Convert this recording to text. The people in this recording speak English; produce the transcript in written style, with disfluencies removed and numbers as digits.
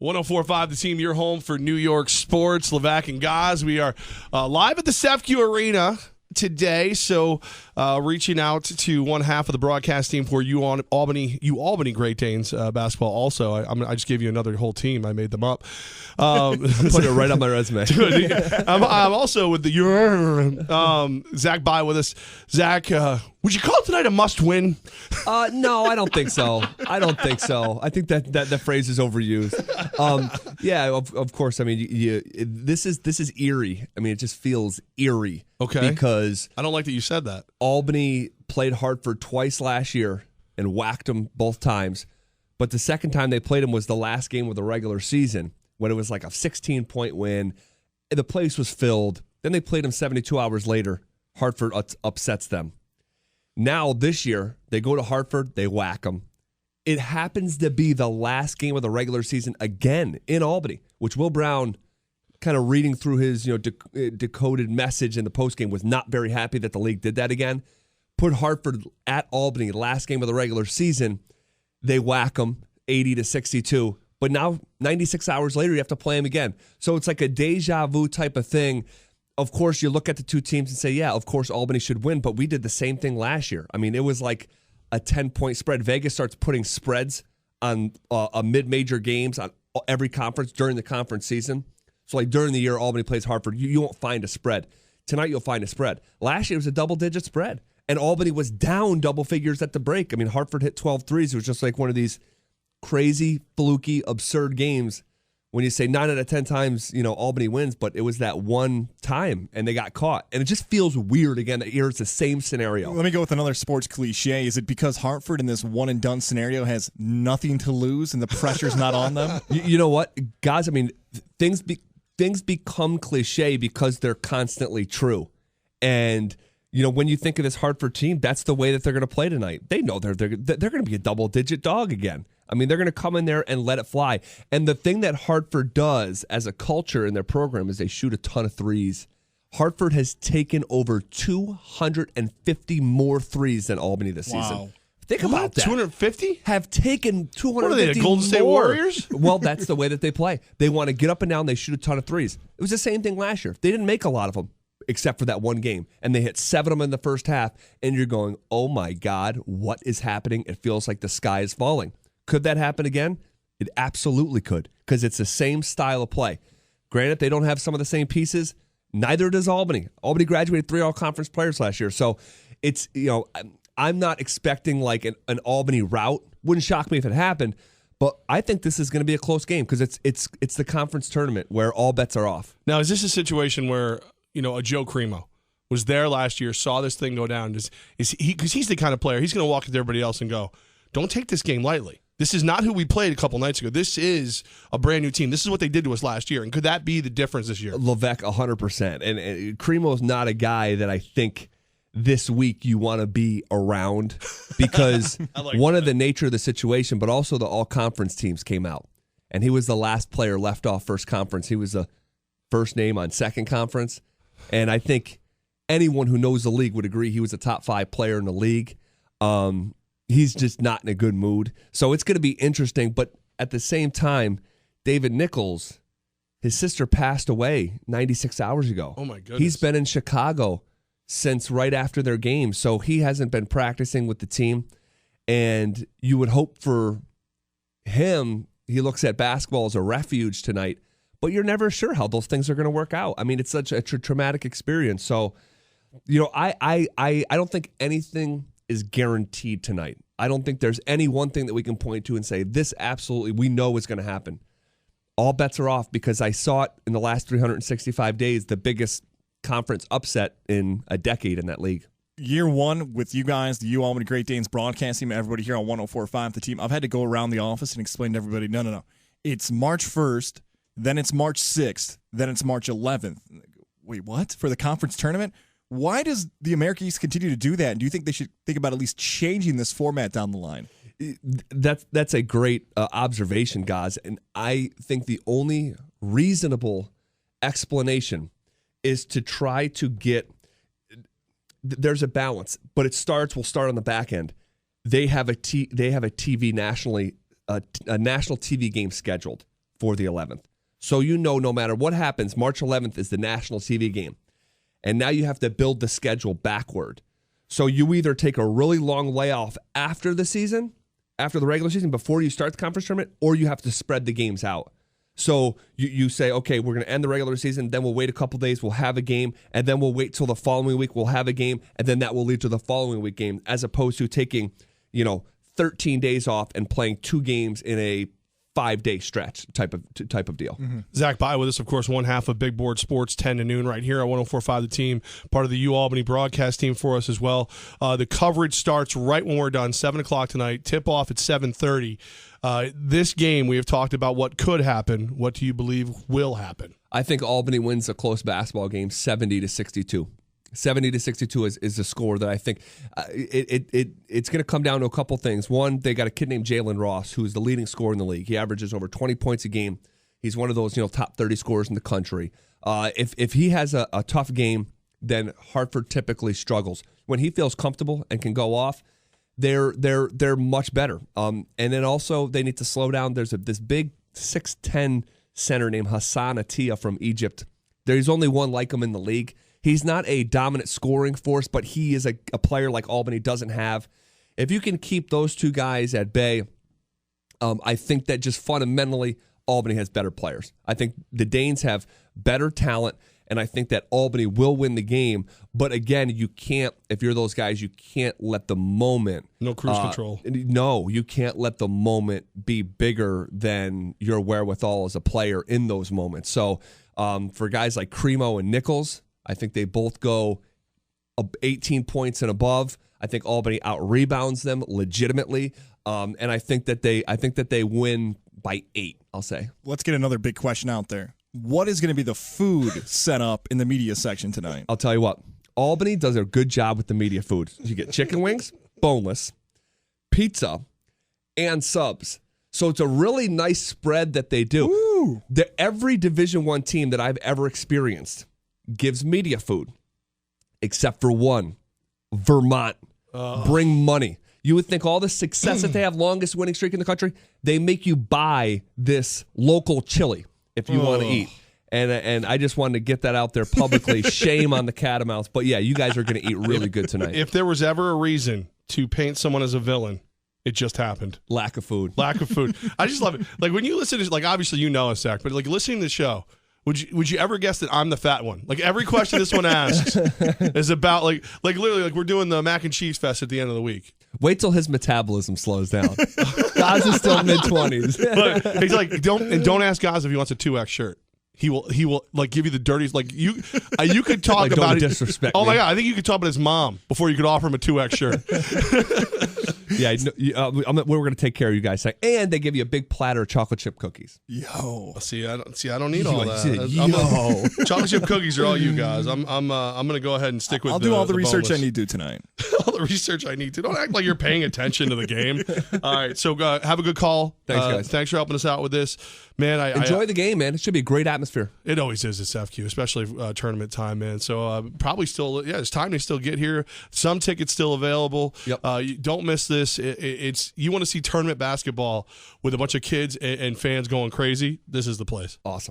104.5 The Team, your home for New York sports. Levack and Gaz, we are live at the SEFCU Arena today, so reaching out to one half of the broadcast team for you Albany Great Danes basketball. Also, I just gave you another whole team. I made them up. Put it right on my resume. I'm also with the Zach By with us. Zach, would you call tonight a must-win? No, I don't think so. I think that phrase is overused. Yeah, of course. I mean, this is eerie. I mean, it just feels eerie. Okay. Because I don't like that you said that. Albany played Hartford twice last year and whacked them both times. But the second time they played them was the last game of the regular season when it was like a 16-point win. The place was filled. Then they played them 72 hours later. Hartford upsets them. Now, this year, they go to Hartford, they whack them. It happens to be the last game of the regular season again in Albany, which Will Brown, kind of reading through his decoded message in the postgame, was not very happy that the league did that again. Put Hartford at Albany, last game of the regular season. They whack them 80-62. But now, 96 hours later, you have to play them again. So it's like a deja vu type of thing. Of course, you look at the two teams and say, yeah, of course, Albany should win, but we did the same thing last year. I mean, it was like a 10-point spread. Vegas starts putting spreads on mid-major games on every conference during the conference season. So, like, during the year, Albany plays Hartford, you won't find a spread. Tonight, you'll find a spread. Last year, it was a double-digit spread, and Albany was down double figures at the break. I mean, Hartford hit 12 threes. It was just like one of these crazy, fluky, absurd games when you say 9 out of 10 times, Albany wins, but it was that one time and they got caught. And it just feels weird again that it's the same scenario. Let me go with another sports cliche. Is it because Hartford in this one and done scenario has nothing to lose and the pressure's not on them? You know what, guys? I mean, things become cliche because they're constantly true. And when you think of this Hartford team, that's the way that they're going to play tonight. They know they're going to be a double-digit dog again. I mean, they're going to come in there and let it fly. And the thing that Hartford does as a culture in their program is they shoot a ton of threes. Hartford has taken over 250 more threes than Albany this season. Think about that. 250? Have taken 250 What are they, the Golden State Warriors? Well, that's the way that they play. They want to get up and down. They shoot a ton of threes. It was the same thing last year. They didn't make a lot of them, except for that one game. And they hit 7 of them in the first half. And you're going, oh, my God, what is happening? It feels like the sky is falling. Could that happen again? It absolutely could, because it's the same style of play. Granted, they don't have some of the same pieces. Neither does Albany. Albany graduated 3 all-conference players last year. So it's, I'm not expecting like an Albany rout. Wouldn't shock me if it happened. But I think this is going to be a close game because it's the conference tournament where all bets are off. Now, is this a situation where, a Joe Cremo was there last year, saw this thing go down? Is he, because he's the kind of player, he's going to walk into everybody else and go, don't take this game lightly. This is not who we played a couple nights ago. This is a brand new team. This is what they did to us last year. And could that be the difference this year? Levack, 100%. And Cremo's not a guy that I think this week you want to be around because one of the nature of the situation, but also the all-conference teams came out. And he was the last player left off first conference. He was the first name on second conference. And I think anyone who knows the league would agree he was a top 5 player in the league. He's just not in a good mood. So it's going to be interesting. But at the same time, David Nichols, his sister passed away 96 hours ago. Oh, my goodness. He's been in Chicago since right after their game. So he hasn't been practicing with the team. And you would hope for him, he looks at basketball as a refuge tonight. But you're never sure how those things are going to work out. I mean, it's such a traumatic experience. So, I don't think anything is guaranteed tonight. I don't think there's any one thing that we can point to and say, this absolutely, we know is going to happen. All bets are off because I saw it in the last 365 days, the biggest conference upset in a decade in that league. Year one with you guys, the Albany Great Danes broadcast team, everybody here on 104.5 The Team. I've had to go around the office and explain to everybody, no. It's March 1st, then it's March 6th, then it's March 11th. Wait, what? For the conference tournament? Why does the America East continue to do that? And do you think they should think about at least changing this format down the line? That's a great observation, guys. And I think the only reasonable explanation is to try to get there's a balance, but we'll start on the back end. They have a TV nationally, a national TV game scheduled for the 11th. So no matter what happens, March 11th is the national TV game. And now you have to build the schedule backward. So you either take a really long layoff after the season, after the regular season, before you start the conference tournament, or you have to spread the games out. So you say, okay, we're going to end the regular season, then we'll wait a couple days, we'll have a game, and then we'll wait till the following week, we'll have a game, and then that will lead to the following week game, as opposed to taking, 13 days off and playing 2 games in a 5-day stretch type of deal. Mm-hmm. Zach By with us, of course, one half of Big Board Sports, 10 to noon right here on 104.5 The Team, part of the UAlbany broadcast team for us as well. The coverage starts right when we're done, 7 o'clock tonight, tip-off at 7:30. This game, we have talked about what could happen. What do you believe will happen? I think Albany wins a close basketball game, 70-62. 70-62 is the score that I think it's going to come down to a couple things. One, they got a kid named Jalen Ross, who's the leading scorer in the league. He averages over 20 points a game. He's one of those top 30 scorers in the country. If he has a tough game, then Hartford typically struggles. When he feels comfortable and can go off, they're much better. And then also they need to slow down. There's this big 6'10" center named Hassan Atiyah from Egypt. There's only one like him in the league. He's not a dominant scoring force, but he is a player like Albany doesn't have. If you can keep those two guys at bay, I think that just fundamentally Albany has better players. I think the Danes have better talent, and I think that Albany will win the game. But again, you can't, if you're those guys, you can't let the moment. No cruise control. No, you can't let the moment be bigger than your wherewithal as a player in those moments. So for guys like Cremo and Nichols, I think they both go 18 points and above. I think Albany out-rebounds them legitimately, and I think that they win by 8, I'll say. Let's get another big question out there. What is going to be the food set up in the media section tonight? I'll tell you what. Albany does a good job with the media food. You get chicken wings, boneless, pizza, and subs. So it's a really nice spread that they do. Ooh. Every Division I team that I've ever experienced gives media food, except for one, Vermont. Bring money. You would think all the success that they have, longest winning streak in the country, they make you buy this local chili if you want to eat. And I just wanted to get that out there publicly. Shame on the Catamounts. But yeah, you guys are going to eat really good tonight. If there was ever a reason to paint someone as a villain, it just happened. Lack of food. Lack of food. I just love it. Like when you listen to, like obviously you know us, Zach, but like listening to the show, would you ever guess that I'm the fat one? Like every question this one asks is about like literally like we're doing the mac and cheese fest at the end of the week. Wait till his metabolism slows down. Gaz is still mid-20s. But he's like, don't ask Gaz if he wants a 2X shirt. He will like give you the dirtiest. Like you could talk like, about don't it. Disrespect Oh my me. God, I think you could talk about his mom before you could offer him a 2X shirt. Yeah, we're going to take care of you guys. And they give you a big platter of chocolate chip cookies. Yo, I don't need all that. Chocolate chip cookies are all you guys. I'm going to go ahead and stick with. I'll do all the research boneless. I need to tonight. All the research I need to. Don't act like you're paying attention to the game. All right, so have a good call. Thanks, guys. Thanks for helping us out with this, man. Enjoy the game, man. It should be a great atmosphere. It always is at FQ, especially tournament time, man. So probably still, it's time to still get here. Some tickets still available. Yep. Don't miss this. It's you want to see tournament basketball with a bunch of kids and fans going crazy. This is the place. Awesome.